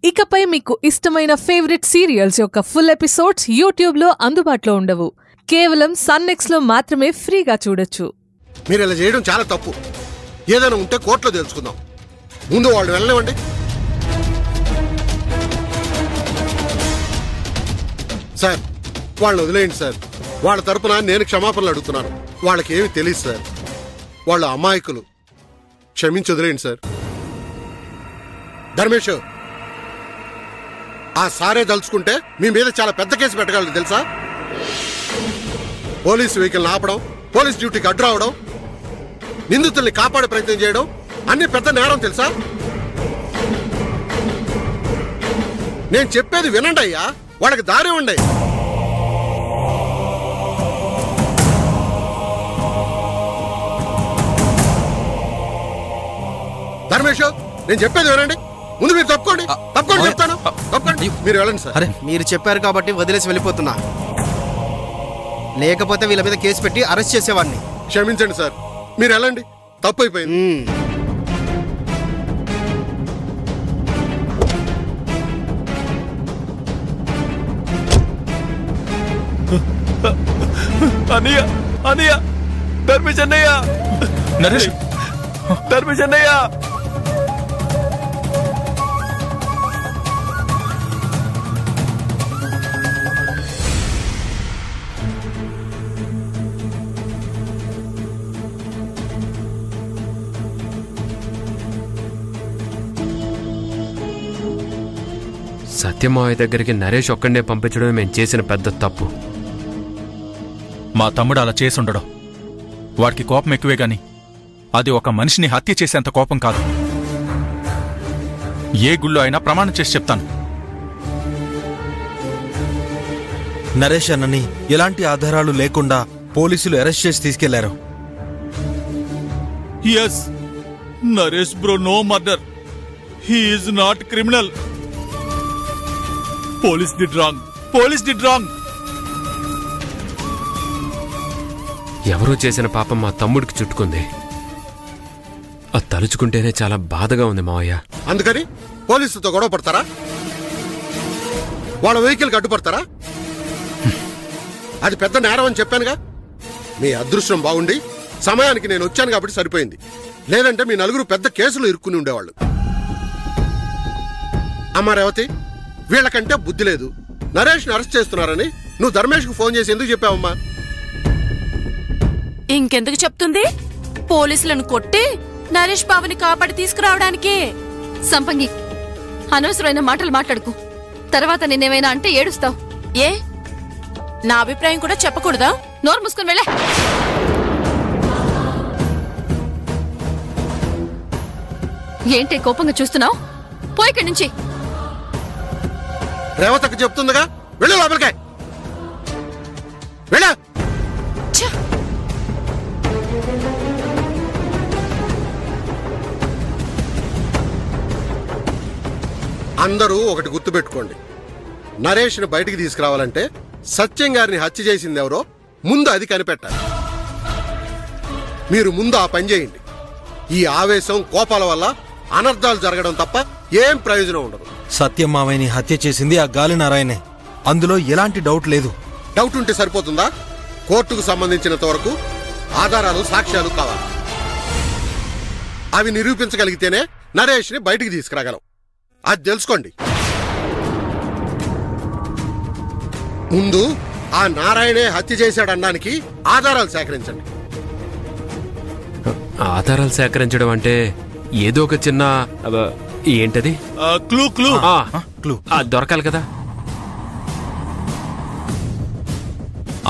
ఇకపై మీకు ఇష్టమైన ఫేవరెట్ సీరియల్స్ యొక్క ఫుల్ ఎపిసోడ్స్ యూట్యూబ్లో అందుబాటులో ఉండవు. కేవలం సన్నెక్స్లో మాత్రమే ఫ్రీగా చూడొచ్చు. మీరు ఇలా చేయడం చాలా తప్పు. ఏదైనా ఉంటే కోర్టులో తెలుసుకుందాం. ముందు వాళ్ళు వెళ్ళనివ్వండి. సార్, వాళ్ళని వదిలేయండి సార్. వాళ్ళ తరపున నేను క్షమాపణలు అడుగుతున్నాను. వాళ్ళకి ఏమి తెలియదు సార్. వాళ్ళ అమాయకులు. క్షమించి వదిలేయండి సార్. ధర్మేష్, ఆ సారే తలుచుకుంటే మీ మీద చాలా పెద్ద కేసు పెట్టగలరు తెలుసా? పోలీసు వెహికల్ ఆపడం, పోలీస్ డ్యూటీకి అడ్డు రావడం, నిందితుల్ని కాపాడే ప్రయత్నం చేయడం అన్ని పెద్ద నేరం తెలుసా? నేను చెప్పేది వినండి అయ్యా, వాళ్ళకి దారి ఉండే. ధర్మేష్, నేను చెప్పేది వినండి. ముందు మీరు తప్పుకోండి. తప్పుకోండి చెప్తాను. తప్పుకోండి. మీరు వెళ్ళండి సార్. అరే, మీరు చెప్పారు కాబట్టి వదిలేసి వెళ్ళిపోతున్నా. లేకపోతే వీళ్ళ మీద కేసు పెట్టి అరెస్ట్ చేసేవాడిని. క్షమించండి సార్, మీరు వెళ్ళండి. తప్పు అయిపోయింది. అన్నయ్య, అన్నయ్య, ధర్మేష్ అన్నయ్య, నరేష్, ధర్మేష్ అన్నయ్య. సత్యమావయ్య దగ్గరికి నరేష్ ఒక్కడే పంపించడమే మేము చేసిన పెద్ద తప్పు. మా తమ్ముడు అలా చేసుండడం, వాడికి కోపం ఎక్కువే గాని అది ఒక మనిషిని హత్య చేసేంత కోపం కాదు. ఏ గుళ్ళో అయినా ప్రమాణం చేసి చెప్తాను. నరేష్ అన్నని ఎలాంటి ఆధారాలు లేకుండా పోలీసులు అరెస్ట్ చేసి తీసుకెళ్లారు. Yes, Naresh bro, no murder. He is not criminal. Police did wrong. Police did wrong. ఎవరో చేసిన పాపం మా తమ్ముడికి చుట్టుకుంది. అది తలుచుకుంటేనే చాలా బాధగా ఉంది మావయ్య. అందుకని పోలీసులతో గొడవ పడతారా? వాళ్ళ వెహికల్కి అడ్డుపడతారా? అది పెద్ద నేరం అని చెప్పానుగా. మీ అదృష్టం బాగుండి సమయానికి నేను వచ్చాను కాబట్టి సరిపోయింది. లేదంటే మీ నలుగురు పెద్ద కేసులు ఇరుక్కుని ఉండేవాళ్ళు. అమ్మా రేవతి, వీళ్ళకంటే బుద్ధి లేదు. నరేష్ని అరెస్ట్ చేస్తున్నారని నువ్వు ధర్మేష్కు ఫోన్ చేసి ఎందుకు చెప్పావమ్మా? ఇంకెందుకు చెప్తుంది? పోలీసులను కొట్టి నరేష్ బాబుని కాపాడి తీసుకురావడానికి. సంపంగి, అనవసరమైన మాటలు మాట్లాడుకు. తర్వాత నిన్నేమైనా అంటే ఏడుస్తావు. ఏ, నా అభిప్రాయం కూడా చెప్పకూడదా? నోరు మూసుకుని వెళ్ళే. ఏంటి కోపంగా చూస్తున్నావు? పోయిక్కడి నుంచి. రేవతకు చెప్తుందిగా, వెళ్ళు లోపలికే. వెళ్ళా. అందరూ ఒకటి గుర్తుపెట్టుకోండి. నరేష్ని బయటికి తీసుకురావాలంటే సత్యం గారిని హత్య చేసింది ఎవరో ముందు అది కనిపెట్టాలి. మీరు ముందు ఆ పని చేయండి. ఈ ఆవేశం, కోపాల వల్ల అనర్థాలు జరగడం తప్ప ఏం ప్రయోజనం ఉండదు. సత్యమావయ్యని హత్య చేసింది ఆ గాలి నారాయణే. అందులో ఎలాంటి డౌట్ లేదు. డౌట్ ఉంటే సరిపోతుందా? కోర్టుకు సంబంధించినంత వరకు ఆధారాలు, సాక్ష్యాలు కావాలి. అవి నిరూపించగలిగితేనే నరేష్ని బయటికి తీసుకురాగలం. అది తెలుసుకోండి. ముందు ఆ నారాయణే హత్య చేశాడనడానికి ఆధారాలు సేకరించండి. ఆధారాలు సేకరించడం అంటే ఏదో ఒక చిన్న ఏంటది క్లూ. క్లూ క్లూ దొరకాలి కదా.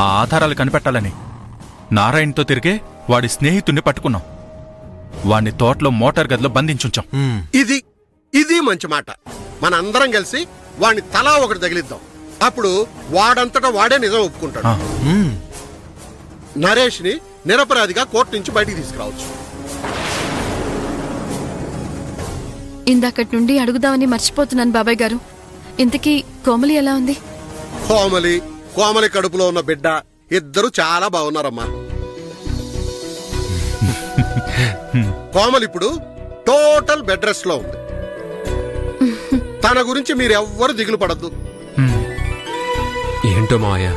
ఆ ఆధారాలు కనిపెట్టాలని నారాయణతో తిరిగే వాడి స్నేహితుణ్ణి పట్టుకున్నాం. వాణ్ణి తోటలో మోటార్ గదిలో బంధించుంచాం. ఇది మంచి మాట. మనందరం కలిసి వాడిని తలా ఒకటి తగిలిద్దాం. అప్పుడు వాడంతటా వాడే నిజం ఒప్పుకుంటాడు. నరేష్ని నిరపరాధిగా కోర్టు నుంచి బయటికి తీసుకురావచ్చు. ఇందాకటి నుండి అడుగుదామని మర్చిపోతున్నాను బాబాయ్ గారు. ఇంతకీ కోమలి ఎలా ఉంది? కోమలి కడుపులో ఉన్న బిడ్డ ఇద్దరు చాలా బాగున్నారమ్మా. కోమలి ఇప్పుడు టోటల్ బెడ్ రెస్ట్ లో ఉంది. తన గురించి మీరెవ్వరు దిగులు పడద్దు. ఏంటో మావయ్య,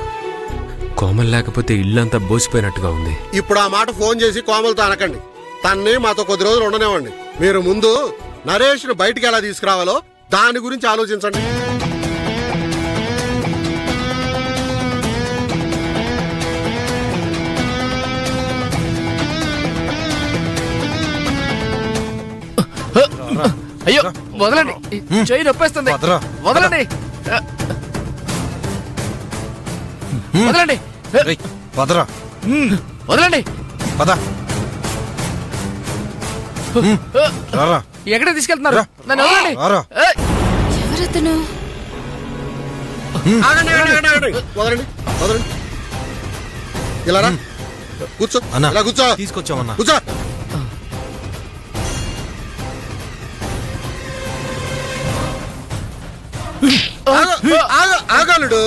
కోమల్ లేకపోతే ఇల్లంతా బోసిపోయినట్టుగా ఉంది. ఇప్పుడు ఆ మాట ఫోన్ చేసి కోమలతో అనకండి. తన్నే మాతో కొద్ది రోజులు ఉండనివ్వండి. మీరు ముందు నరేష్ను బయటికి ఎలా తీసుకురావాలో దాని గురించి ఆలోచించండి. అయ్యో వదలండి, చెయ్యి నొప్పేస్తుంది. వదలండి వదలండి వదలండి. ఎక్కడ తీసుకెళ్తున్నారు? నన్ను వదలండి. ఎవరతను? వదలండి వదలండి. ఇలా రా, కూర్చో. ఇలా కూర్చో. తీసుకొచ్చామన్నా. కూర్చో. ఆగలుడు,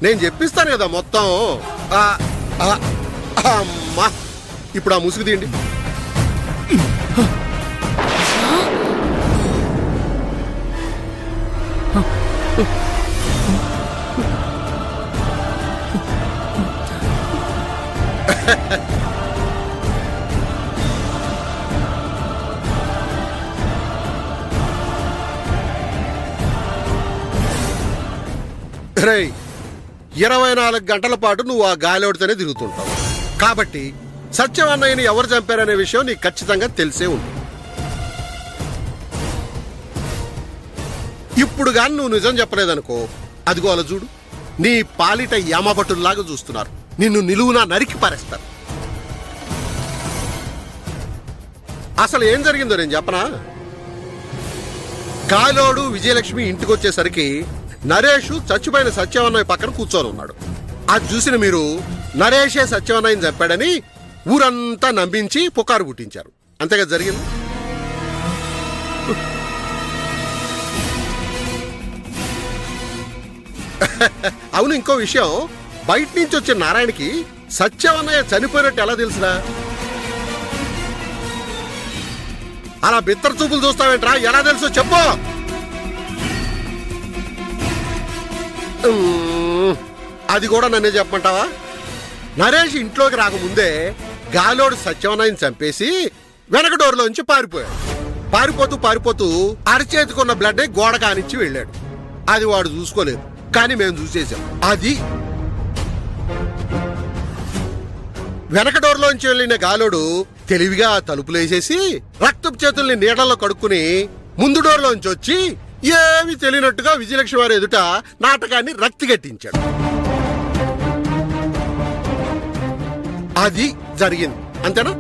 నేను చెప్పిస్తాను కదా మొత్తం. అమ్మా, ఇప్పుడు ఆ ముసుగు తీయండి. రేయ్, 24 గంటల పాటు నువ్వు ఆ గాలితోనే తిరుగుతుంటావు. కాబట్టి సత్యవన్నయ్యని ఎవరు చంపారనే విషయం నీకు ఖచ్చితంగా తెలిసే ఉంటుంది. ఇప్పుడు గాని నువ్వు నిజం చెప్పలేదనుకో, అదిగో అలా చూడు, నీ పాలిట యమభటుల్లాగా చూస్తున్నారు. నిన్ను నిలువునా నరికి పారేస్తారు. అసలు ఏం జరిగిందో నేను చెప్పనా? గాలోడు విజయలక్ష్మి ఇంటికి వచ్చేసరికి నరేష్ చచ్చిపోయిన సత్యవన్నయ్య పక్కన కూర్చొని ఉన్నాడు. అది చూసిన మీరు నరేషే సత్యవన్నయ్యని చంపాడని ఊరంతా నమ్మించి పుకారు పుట్టించారు. అంతేగా జరిగింది. అవును, ఇంకో విషయం, బయట నుంచి వచ్చిన నారాయణకి సత్యవన్నయ్య చనిపోయినట్టు ఎలా తెలుసురా? అలా బిత్తర చూపులు చూస్తావేంట్రా? ఎలా తెలుసో చెప్పు. అది కూడా నన్నే చెప్పమంటావా? నరేష్ ఇంట్లోకి రాకముందే గాలోడు సత్యవన్నయ్యని చంపేసి వెనక డోర్లోంచి పారిపోయాడు. పారిపోతూ అరచేతికున్న బ్లడ్ గోడ కానిచ్చి వెళ్ళాడు. అది వాడు చూసుకోలేదు, కానీ మేము చూసేసాం. అది వెనక డోర్లోంచి వెళ్ళిన గాలోడు తెలివిగా తలుపులేసేసి రక్తపు చేతుల్ని నీడల్లో కడుక్కుని ముందు డోర్లోంచి వచ్చి ఏమీ తెలియనట్టుగా విజయలక్ష్మి వారి ఎదుట నాటకాన్ని రక్తి గట్టించాడు. అది జరిగింది, అంతేనా?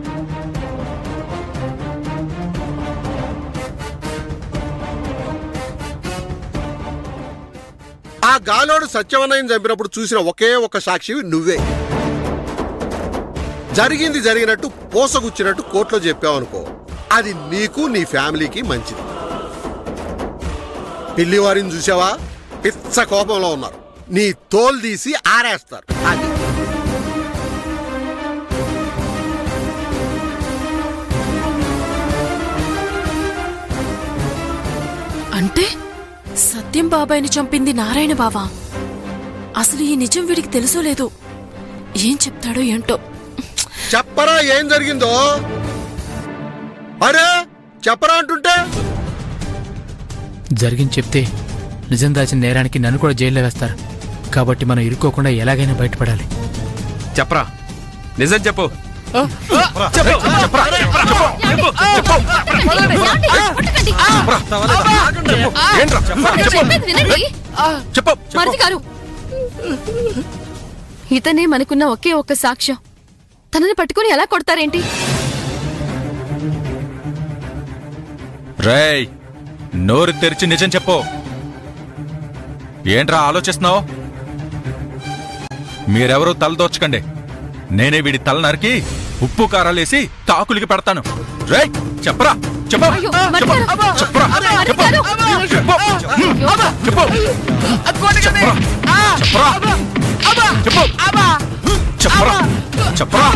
ఆ గాలోడు సత్యవన్నయ్యని చంపినప్పుడు చూసిన ఒకే ఒక సాక్షి నువ్వే. జరిగింది జరిగినట్టు పోసగుచ్చినట్టు కోర్టులో చెప్పావనుకో, అది నీకు నీ ఫ్యామిలీకి మంచిది. పిల్లివారిని చూసావా? పిచ్చ కోపంలో ఉన్నారు. నీ తోలు తీసి ఆరేస్తారు. అది అంటే సత్యం బాబాయిని చంపింది నారాయణ బావా? అసలు ఈ నిజం వీడికి తెలుసో లేదో? ఏం చెప్తాడో ఏంటో. చెప్పరా ఏం జరిగిందో? అరే చెప్పరా అంటుంటే. జరిగింది చెప్తే నిజం దాచిన నేరానికి నన్ను కూడా జైల్లో వేస్తారు. కాబట్టి మనం ఇరుక్కోకుండా ఎలాగైనా బయటపడాలి. చెప్పరా, నిజం చెప్పు. ఇతనే మనకున్న ఒకే ఒక్క సాక్ష్యం. తనని పట్టుకుని ఎలా కొడతారేంటి? రేయ్, నోరు తెరిచి నిజం చెప్పు. ఏంట్రా ఆలోచిస్తున్నావు? మీరెవరూ తలదోచకండి. నేనే వీడి తల నరికి ఉప్పు కారాలేసి తాకులికి పెడతాను. రేయ్, చెప్పరా చెప్పు. చెప్పరా చెప్పరా చెప్పరా చెప్పరా చెప్పరా